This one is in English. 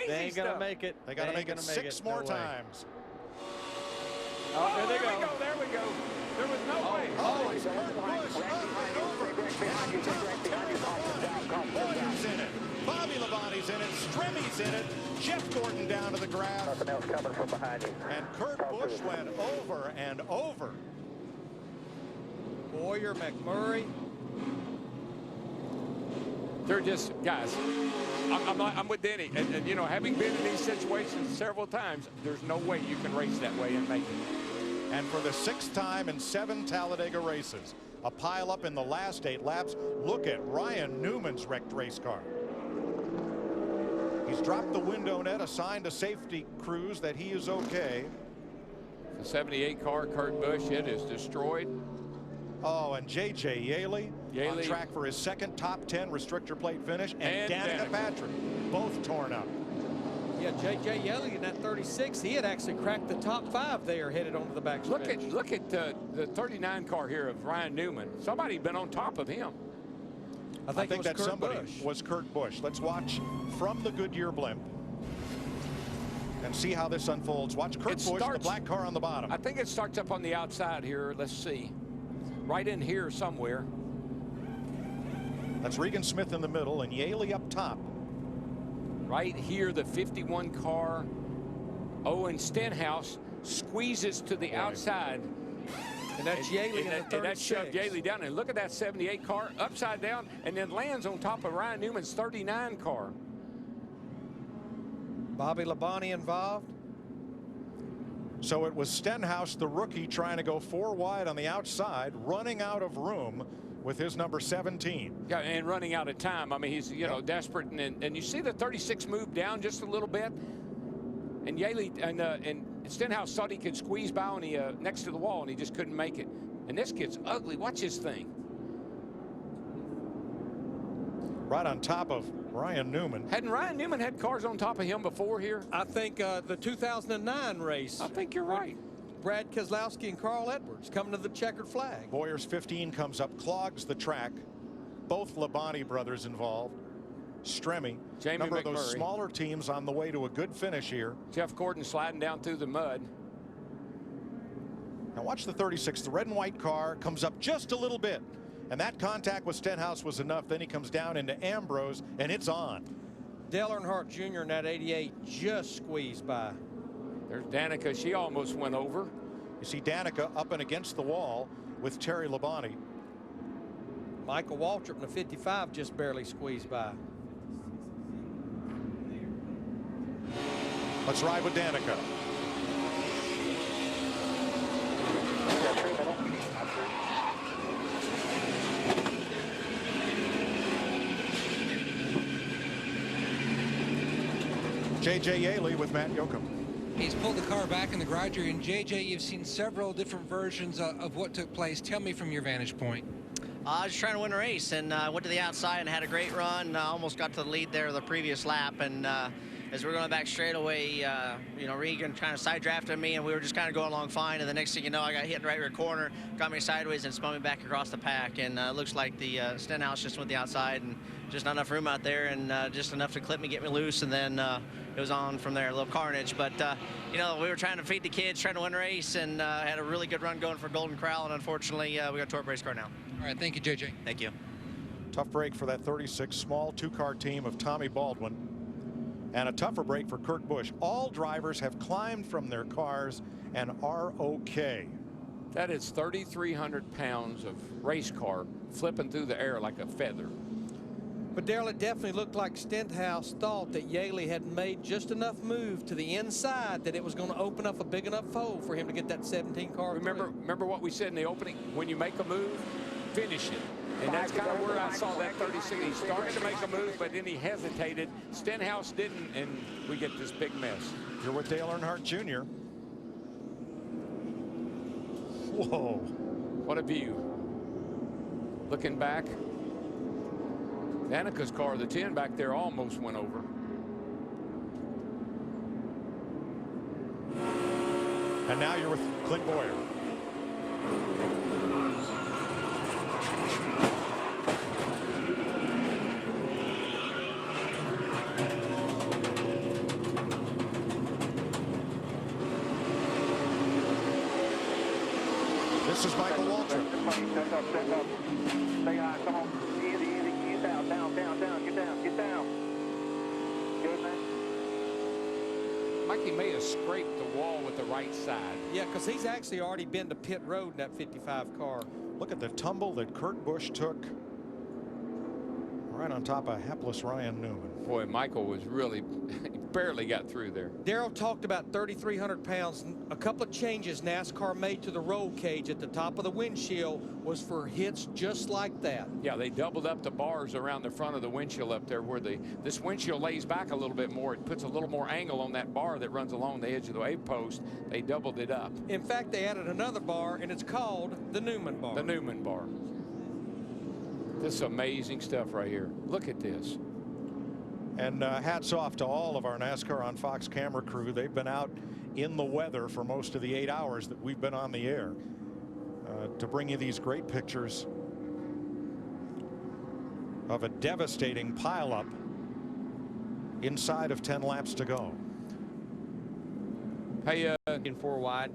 They ain't stuff. gonna make it. They got to make it 6 more times. Oh, there There we go. There we go. There was no way. Oh, it's Kurt Busch up and over. And on top, Terry Labonte. Boyer's in it. Bobby Labonte's in it. Stremmy's in it. Jeff Gordon down to the grass. Nothing else coming from behind you. And Kurt Busch went over and over. Boyer, McMurray. They're just, guys, I'm with Denny. And, you know, having been in these situations several times, there's no way you can race that way and make it. And for the 6th time in 7 Talladega races, a pileup in the last 8 laps. Look at Ryan Newman's wrecked race car. He's dropped the window net, assigned a safety cruise that he is okay. The 78 car, Kurt Busch, it is destroyed. Oh, and J.J. Yeley on track for his 2nd top 10 restrictor plate finish, and Danica Patrick, both torn up. Yeah, J.J. Yeley in that 36, he had actually cracked the top 5 there, headed onto the back stretch. Look at the 39 car here of Ryan Newman. Somebody been on top of him. I think that Kurt somebody Busch. was Kurt Busch. Let's watch from the Goodyear blimp and see how this unfolds. Watch Kurt Busch, the black car on the bottom. I think it starts up on the outside here. Let's see. Right in here somewhere. That's Regan Smith in the middle and Yeley up top. Right here, the 51 car. Oh, and Stenhouse squeezes to the outside. And that's Yeley in the 36. And that shoved Yeley down. And look at that 78 car upside down and then lands on top of Ryan Newman's 39 car. Bobby Labonte involved. So it was Stenhouse, the rookie, trying to go 4 wide on the outside, running out of room with his number 17. Yeah, and running out of time. I mean, he's, you know, desperate. And you see the 36 move down just a little bit. And Yeley and Stenhouse thought he could squeeze by on the next to the wall, and he just couldn't make it. And this gets ugly. Watch this thing. Right on top of Ryan Newman. Hadn't Ryan Newman had cars on top of him before here? I think the 2009 race. I think you're right. Brad Keselowski and Carl Edwards coming to the checkered flag. Boyer's 15 comes up, clogs the track. Both Labonte brothers involved. Stremme, number of those smaller teams on the way to a good finish here. Jeff Gordon sliding down through the mud. Now watch the 36. The red and white car comes up just a little bit. And that contact with Stenhouse was enough. Then he comes down into Ambrose, and it's on. Dale Earnhardt Jr. in that 88 just squeezed by. There's Danica. She almost went over. You see Danica up and against the wall with Terry Labonte. Michael Waltrip in the 55 just barely squeezed by. Let's ride with Danica. J.J. Yeley with Matt Yoakum. He's pulled the car back in the garage area, and JJ, you've seen several different versions of what took place. Tell me from your vantage point. I was trying to win a race, and went to the outside and had a great run. Almost got to the lead there the previous lap, and as we were going back straight away, you know, Regan kind of side drafted me, and we were just kind of going along fine. And the next thing you know, I got hit in the right rear corner, got me sideways, and spun me back across the pack. And it looks like the Stenhouse just went the outside, and just not enough room out there, and just enough to clip me, get me loose, and then it was on from there, a little carnage. But you know, we were trying to feed the kids, trying to win a race, and had a really good run going for Golden Corral, and unfortunately, we got a torp race car now. All right, thank you, JJ. Thank you. Tough break for that 36 small 2-car team of Tommy Baldwin, and a tougher break for Kurt Busch. All drivers have climbed from their cars and are okay. That is 3,300 pounds of race car flipping through the air like a feather. But Darrell, it definitely looked like Stenhouse thought that Yeley had made just enough move to the inside that it was going to open up a big enough hole for him to get that 17 car. Remember what we said in the opening? When you make a move, finish it. And that's kind of where I saw that 36. He started to make a move, but then he hesitated. Stenhouse didn't, and we get this big mess. You're with Dale Earnhardt Jr. Whoa. What a view. Looking back. Danica's car, the 10 back there, almost went over. And now you're with Clint Boyer. This is Michael Waltrip. Stay high, come on. Easy, get down, get down. Good, man. Mikey may have scraped the wall with the right side. Yeah, because he's actually already been to pit road in that 55 car. Look at the tumble that Kurt Busch took right on top of hapless Ryan Newman. Boy, Michael was really, he barely got through there. Darrell talked about 3,300 pounds. A couple of changes NASCAR made to the roll cage at the top of the windshield was for hits just like that. Yeah, they doubled up the bars around the front of the windshield up there where this windshield lays back a little bit more. It puts a little more angle on that bar that runs along the edge of the wave post. They doubled it up. In fact, they added another bar, and it's called the Newman bar. The Newman bar. This is amazing stuff right here. Look at this. And hats off to all of our NASCAR on Fox camera crew. They've been out in the weather for most of the 8 hours that we've been on the air to bring you these great pictures of a devastating pileup inside of 10 laps to go. Hey, In 4 wide.